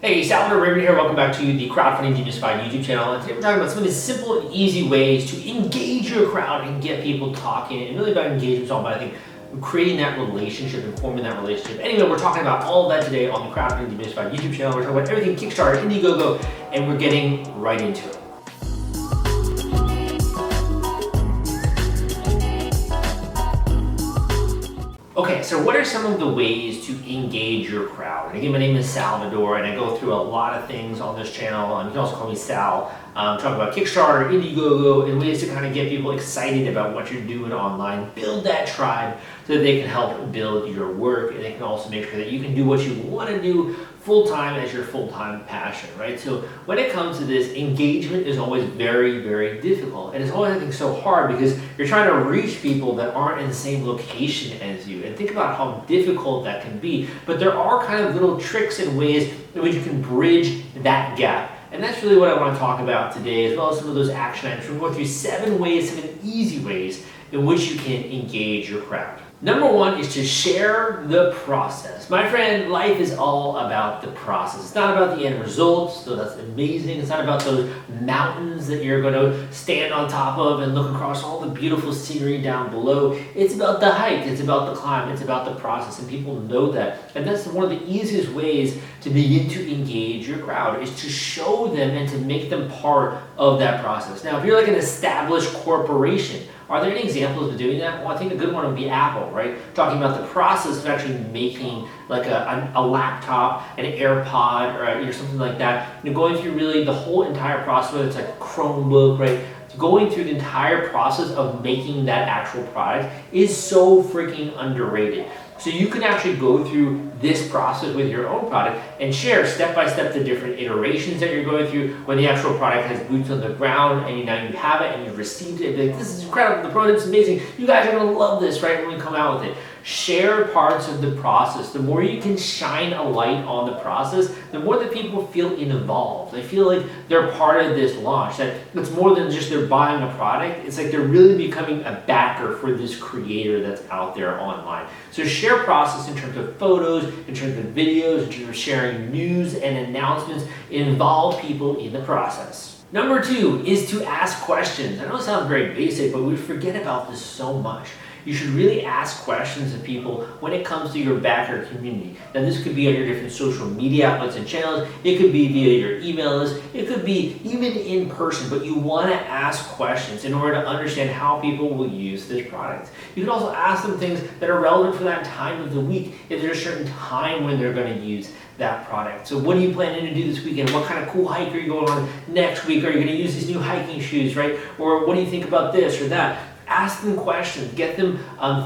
Hey, Salvador Briggman here. Welcome back to the Crowdfunding Demystified YouTube channel. And today we're talking about some of the simple and easy ways to engage your crowd and get people talking. And really about engagement is all about, I think, creating that relationship and forming that relationship. Anyway, we're talking about all of that today on the Crowdfunding Demystified YouTube channel. We're talking about everything Kickstarter, Indiegogo, and we're getting right into it. Okay, so what are some of the ways to engage your crowd? And again, my name is Salvador, and I go through a lot of things on this channel. You can also call me Sal. Talk about Kickstarter, Indiegogo, and ways to kind of get people excited about what you're doing online. Build that tribe so that they can help build your work, and they can also make sure that you can do what you want to do full-time as your full-time passion, right? So when it comes to this, engagement is always very, very difficult. And it's always, I think, so hard because you're trying to reach people that aren't in the same location as you. And think about how difficult that can be. But there are kind of little tricks and ways in which you can bridge that gap. And that's really what I want to talk about today, as well as some of those action items. We're going through 7 easy ways in which you can engage your crowd. Number 1 is to share the process. My friend, life is all about the process. It's not about the end results, so that's amazing. It's not about those mountains that you're going to stand on top of and look across all the beautiful scenery down below. It's about the hike, it's about the climb, it's about the process, and people know that. And that's one of the easiest ways to begin to engage your crowd, is to show them and to make them part of that process. Now, if you're like an established corporation, are there any examples of doing that? Well, I think a good one would be Apple, right? Talking about the process of actually making like a laptop, an AirPod, or something like that. Going through really the whole entire process, whether it's like a Chromebook, right? Going through the entire process of making that actual product is so freaking underrated. So you can actually go through this process with your own product and share step by step the different iterations that you're going through when the actual product has boots on the ground and now you have it and you've received it. Be like, this is incredible, the product's amazing, you guys are going to love this, right, when we come out with it. Share parts of the process. The more you can shine a light on the process, the more that people feel involved. They feel like they're part of this launch, that it's more than just they're buying a product. It's like they're really becoming a backer for this creator that's out there online. So share process in terms of photos, in terms of videos, in terms of sharing news and announcements. Involve people in the process. Number 2 is to ask questions. I know it sounds very basic, but we forget about this so much. You should really ask questions of people when it comes to your backer community. Now, this could be on your different social media outlets and channels. It could be via your email list. It could be even in person, but you want to ask questions in order to understand how people will use this product. You can also ask them things that are relevant for that time of the week. If there's a certain time when they're going to use that product. So what are you planning to do this weekend? What kind of cool hike are you going on next week? Are you going to use these new hiking shoes, right? Or what do you think about this or that? Ask them questions, get them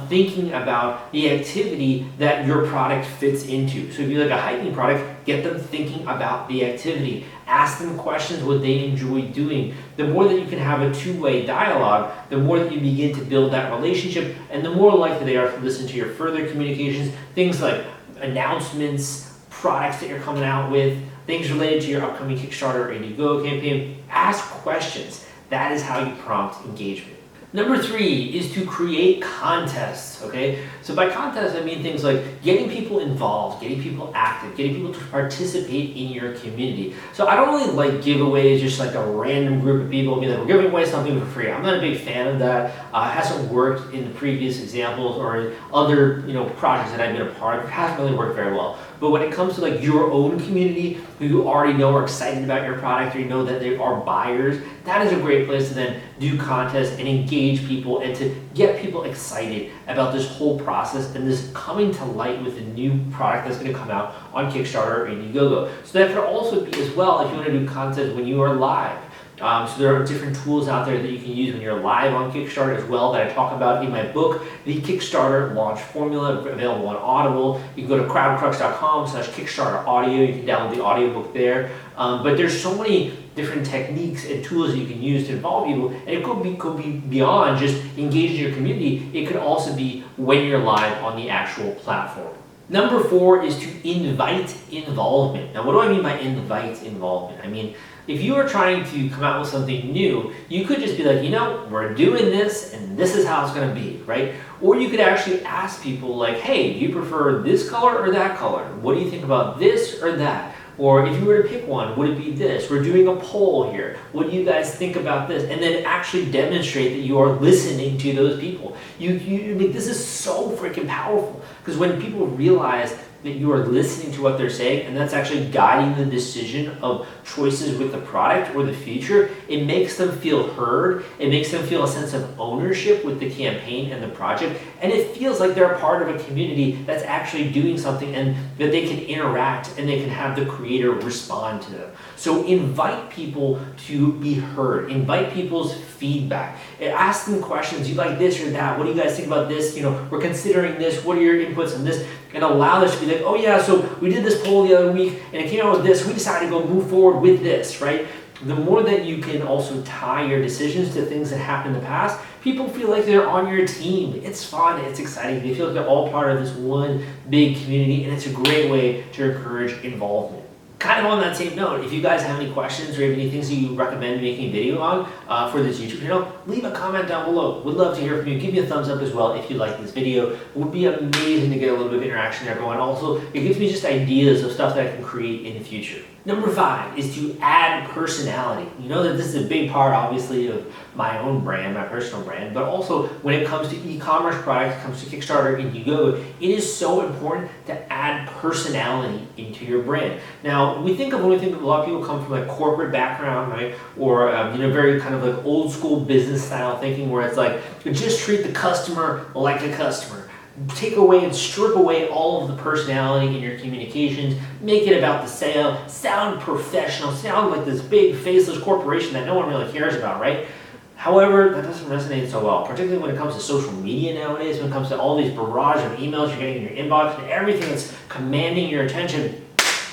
thinking about the activity that your product fits into. So if you like a hiking product, get them thinking about the activity. Ask them questions what they enjoy doing. The more that you can have a two-way dialogue, the more that you begin to build that relationship, and the more likely they are to listen to your further communications, things like announcements, products that you're coming out with, things related to your upcoming Kickstarter or Indiegogo campaign. Ask questions. That is how you prompt engagement. Number 3 is to create contests, okay? So by contests, I mean things like getting people involved, getting people active, getting people to participate in your community. So I don't really like giveaways, just like a random group of people being like, we're giving away something for free. I'm not a big fan of that. It hasn't worked in the previous examples or in other projects that I've been a part of. It hasn't really worked very well. But when it comes to like your own community, who you already know are excited about your product, or you know that they are buyers, that is a great place to then do contests and engage people and to get people excited about this whole process and this coming to light with a new product that's going to come out on Kickstarter or Indiegogo. So that could also be as well if you want to do contests when you are live. So there are different tools out there that you can use when you're live on Kickstarter as well that I talk about in my book, The Kickstarter Launch Formula, available on Audible. You can go to crowdcrux.com/Kickstarter audio. You can download the audiobook there. But there's so many different techniques and tools that you can use to involve people, and it could be beyond just engaging your community. It could also be when you're live on the actual platform. Number 4 is to invite involvement. Now, what do I mean by invite involvement? I mean, if you are trying to come out with something new, you could just be like, we're doing this and this is how it's going to be, right? Or you could actually ask people like, hey, do you prefer this color or that color? What do you think about this or that? Or if you were to pick one, would it be this? We're doing a poll here. What do you guys think about this? And then actually demonstrate that you are listening to those people. This is so freaking powerful, because when people realize that you are listening to what they're saying, and that's actually guiding the decision of choices with the product or the future, it makes them feel heard. It makes them feel a sense of ownership with the campaign and the project, and it feels like they're a part of a community that's actually doing something, and that they can interact and they can have the creator respond to them. So invite people to be heard. Invite people's feedback. Ask them questions. You like this or that? What do you guys think about this? We're considering this. What are your inputs on this? And allow this to be like, oh yeah, so we did this poll the other week and it came out with this. We decided to go move forward with this, right? The more that you can also tie your decisions to things that happened in the past, people feel like they're on your team. It's fun, it's exciting. They feel like they're all part of this one big community, and it's a great way to encourage involvement. Kind of on that same note, if you guys have any questions or have any things that you recommend making a video on for this YouTube channel, leave a comment down below. Would love to hear from you. Give me a thumbs up as well if you like this video. It would be amazing to get a little bit of interaction there going. Also, it gives me just ideas of stuff that I can create in the future. Number 5 is to add personality. You know that this is a big part, obviously, of my own brand, my personal brand, but also when it comes to e-commerce products, it comes to Kickstarter, Indiegogo, it is so important to add personality into your brand. Now, when we think of a lot of people come from like corporate background, right? Or very kind of like old school business style thinking, where it's like, just treat the customer like a customer. Take away and strip away all of the personality in your communications, make it about the sale, sound professional, sound like this big faceless corporation that no one really cares about, right? However, that doesn't resonate so well, particularly when it comes to social media nowadays, when it comes to all these barrage of emails you're getting in your inbox and everything that's commanding your attention.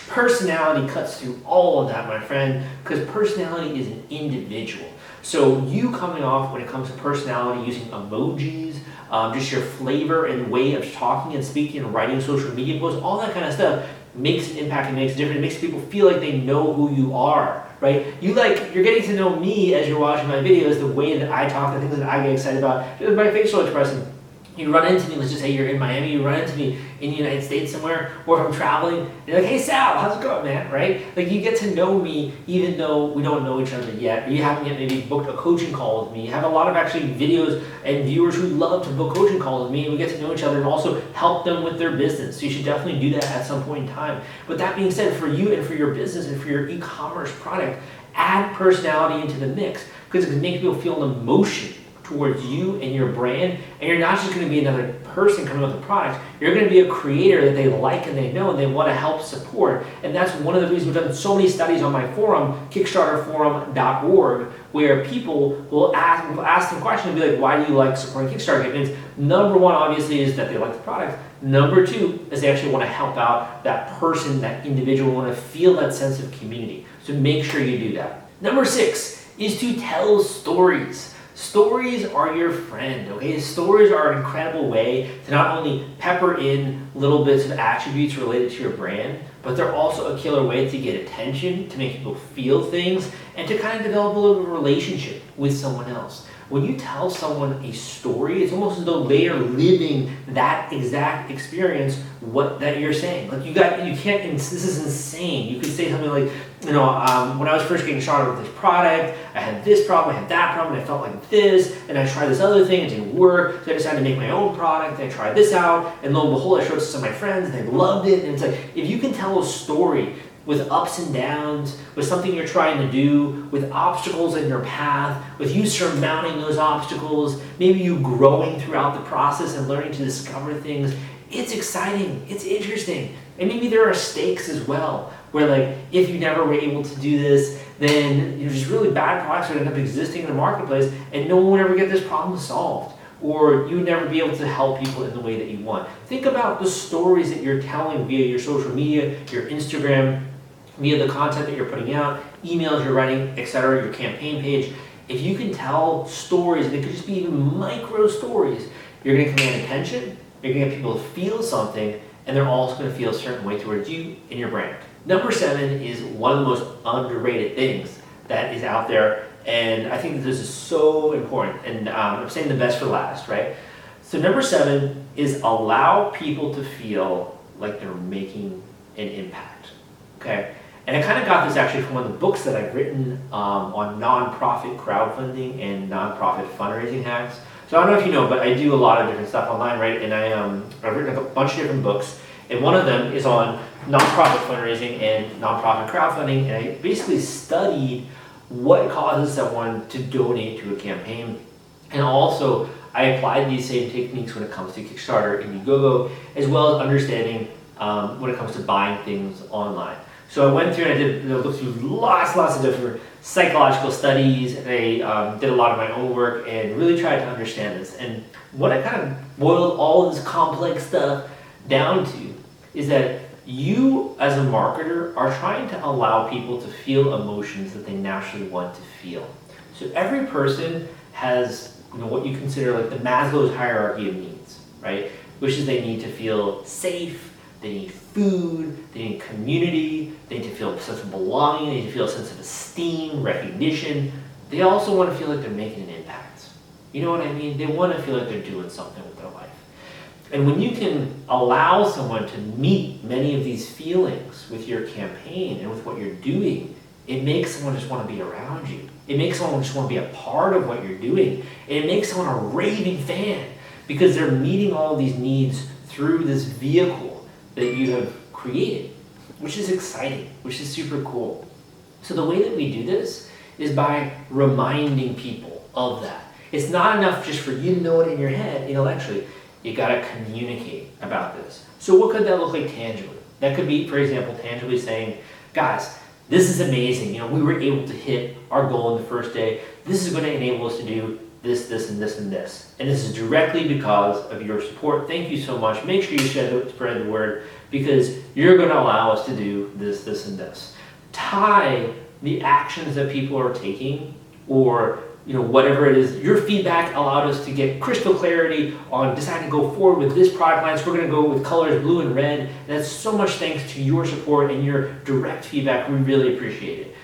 Personality cuts through all of that, my friend, because personality is an individual. So you coming off when it comes to personality using emojis, just your flavor and way of talking and speaking and writing social media posts, all that kind of stuff makes an impact and makes a difference. It makes people feel like they know who you are, right? You're getting to know me as you're watching my videos, the way that I talk, the things that I get excited about, just my facial expression. You run into me, let's just say you're in Miami, you run into me in the United States somewhere, or if I'm traveling, and you're like, hey Sal, how's it going, man, right? Like, you get to know me even though we don't know each other yet, or you haven't yet maybe booked a coaching call with me. You have a lot of actually videos and viewers who love to book coaching calls with me, and we get to know each other and also help them with their business. So you should definitely do that at some point in time. But that being said, for you and for your business and for your e-commerce product, add personality into the mix, because it can make people feel an emotion towards you and your brand, and you're not just going to be another person coming with a product, you're going to be a creator that they like and they know and they want to help support. And that's one of the reasons we've done so many studies on my forum, kickstarterforum.org, where people will ask them questions and be like, why do you like supporting Kickstarter campaigns? Number 1, obviously, is that they like the product. Number 2 is they actually want to help out that person, that individual, want to feel that sense of community. So make sure you do that. Number 6 is to tell stories. Stories are your friend, okay? Stories are an incredible way to not only pepper in little bits of attributes related to your brand, but they're also a killer way to get attention, to make people feel things, and to kind of develop a little relationship with someone else. When you tell someone a story, it's almost as though they are living that exact experience that you're saying. Like you can't, this is insane. You could say something like, when I was first getting started with this product, I had this problem, I had that problem, and I felt like this, and I tried this other thing, it didn't work, so I decided to make my own product, and I tried this out, and lo and behold, I showed it to some of my friends, and they loved it, and it's like, if you can tell a story with ups and downs, with something you're trying to do, with obstacles in your path, with you surmounting those obstacles, maybe you growing throughout the process and learning to discover things, it's exciting, it's interesting. And maybe there are stakes as well, where like, if you never were able to do this, then just really bad products would end up existing in the marketplace and no one would ever get this problem solved. Or you would never be able to help people in the way that you want. Think about the stories that you're telling via your social media, your Instagram, via the content that you're putting out, emails you're writing, etc., your campaign page. If you can tell stories, and it could just be even micro stories, you're going to command attention, you're going to get people to feel something, and they're also going to feel a certain way towards you and your brand. Number 7 is one of the most underrated things that is out there, and I think that this is so important, and I'm saying the best for last, right? So number 7 is allow people to feel like they're making an impact, okay? And I kind of got this actually from one of the books that I've written on nonprofit crowdfunding and nonprofit fundraising hacks. So I don't know if you know, but I do a lot of different stuff online, right? And I've written a bunch of different books, and one of them is on nonprofit fundraising and nonprofit crowdfunding. And I basically studied what causes someone to donate to a campaign, and also I applied these same techniques when it comes to Kickstarter, Indiegogo, as well as understanding when it comes to buying things online. So I went through and I looked through lots of different psychological studies, and I did a lot of my own work and really tried to understand this. And what I kind of boiled all this complex stuff down to is that you as a marketer are trying to allow people to feel emotions that they naturally want to feel. So every person has what you consider like the Maslow's hierarchy of needs, right? Which is they need to feel safe, they need food, they need community, they need to feel a sense of belonging, they need to feel a sense of esteem, recognition. They also want to feel like they're making an impact. You know what I mean? They want to feel like they're doing something with their life. And when you can allow someone to meet many of these feelings with your campaign and with what you're doing, it makes someone just want to be around you. It makes someone just want to be a part of what you're doing. And it makes someone a raving fan because they're meeting all of these needs through this vehicle that you have created, which is exciting, which is super cool. So the way that we do this is by reminding people of that. It's not enough just for you to know it in your head intellectually. You gotta communicate about this. So what could that look like tangibly? That could be, for example, tangibly saying, guys, this is amazing. We were able to hit our goal in the first day. This is going to enable us to do this, this, and this, and this. And this is directly because of your support. Thank you so much. Make sure you spread the word because you're going to allow us to do this, this, and this. Tie the actions that people are taking or whatever it is. Your feedback allowed us to get crystal clarity on deciding to go forward with this product line. So we're going to go with colors blue and red. And that's so much thanks to your support and your direct feedback. We really appreciate it.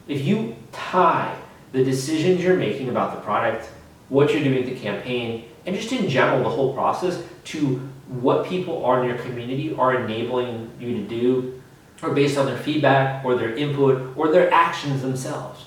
If you tie the decisions you're making about the product, what you're doing with the campaign, and just in general the whole process to what people are in your community are enabling you to do, or based on their feedback or their input or their actions themselves,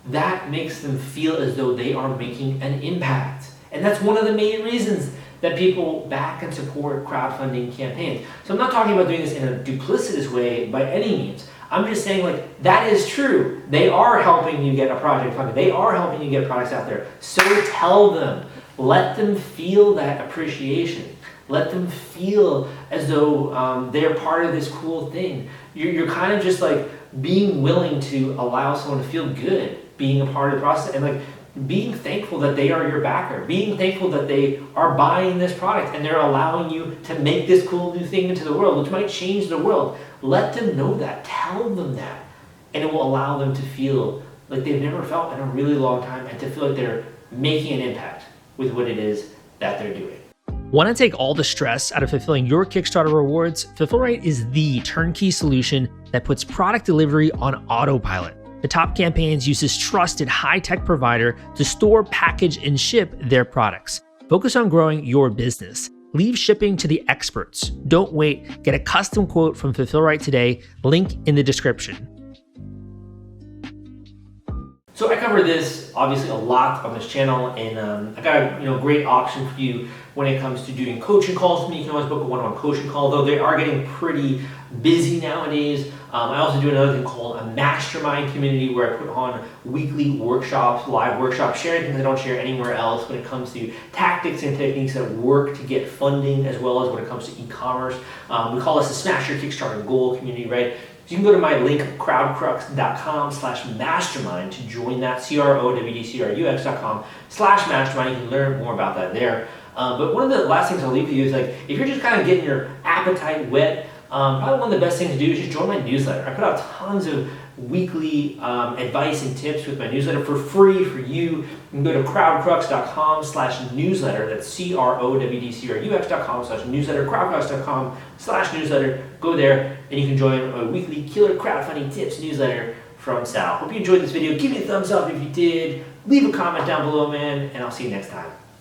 that makes them feel as though they are making an impact. And that's one of the main reasons that people back and support crowdfunding campaigns. So I'm not talking about doing this in a duplicitous way by any means. I'm just saying that is true. They are helping you get a project funded. They are helping you get products out there. So tell them. Let them feel that appreciation. Let them feel as though they're part of this cool thing. You're kind of just being willing to allow someone to feel good being a part of the process and being thankful that they are your backer, being thankful that they are buying this product and they're allowing you to make this cool new thing into the world, which might change the world. Let them know that, tell them that, and it will allow them to feel like they've never felt in a really long time and to feel like they're making an impact with what it is that they're doing. Want to take all the stress out of fulfilling your Kickstarter rewards? Fulfillrite is the turnkey solution that puts product delivery on autopilot. The Top Campaigns uses trusted high-tech provider to store, package, and ship their products. Focus on growing your business. Leave shipping to the experts. Don't wait. Get a custom quote from Fulfillrite today. Link in the description. So I cover this obviously a lot on this channel, and I got a great option for you when it comes to doing coaching calls with me. You can always book a one-on-one coaching call, though they are getting pretty busy nowadays. I also do another thing called a mastermind community where I put on weekly workshops, live workshops, sharing things I don't share anywhere else when it comes to tactics and techniques that work to get funding, as well as when it comes to e-commerce. We call this the Smash Your Kickstarter Goal community, right? So you can go to my link, crowdcrux.com/mastermind to join that, crowdcrux.com/mastermind. You can learn more about that there. But one of the last things I'll leave with you is if you're just kind of getting your appetite wet, probably one of the best things to do is just join my newsletter. I put out tons of weekly advice and tips with my newsletter for free for you. You can go to crowdcrux.com/newsletter. That's crowdcrux.com/newsletter, crowdcrux.com/newsletter. Go there and you can join a weekly killer crowdfunding tips newsletter from Sal. Hope you enjoyed this video. Give me a thumbs up if you did. Leave a comment down below, man, and I'll see you next time.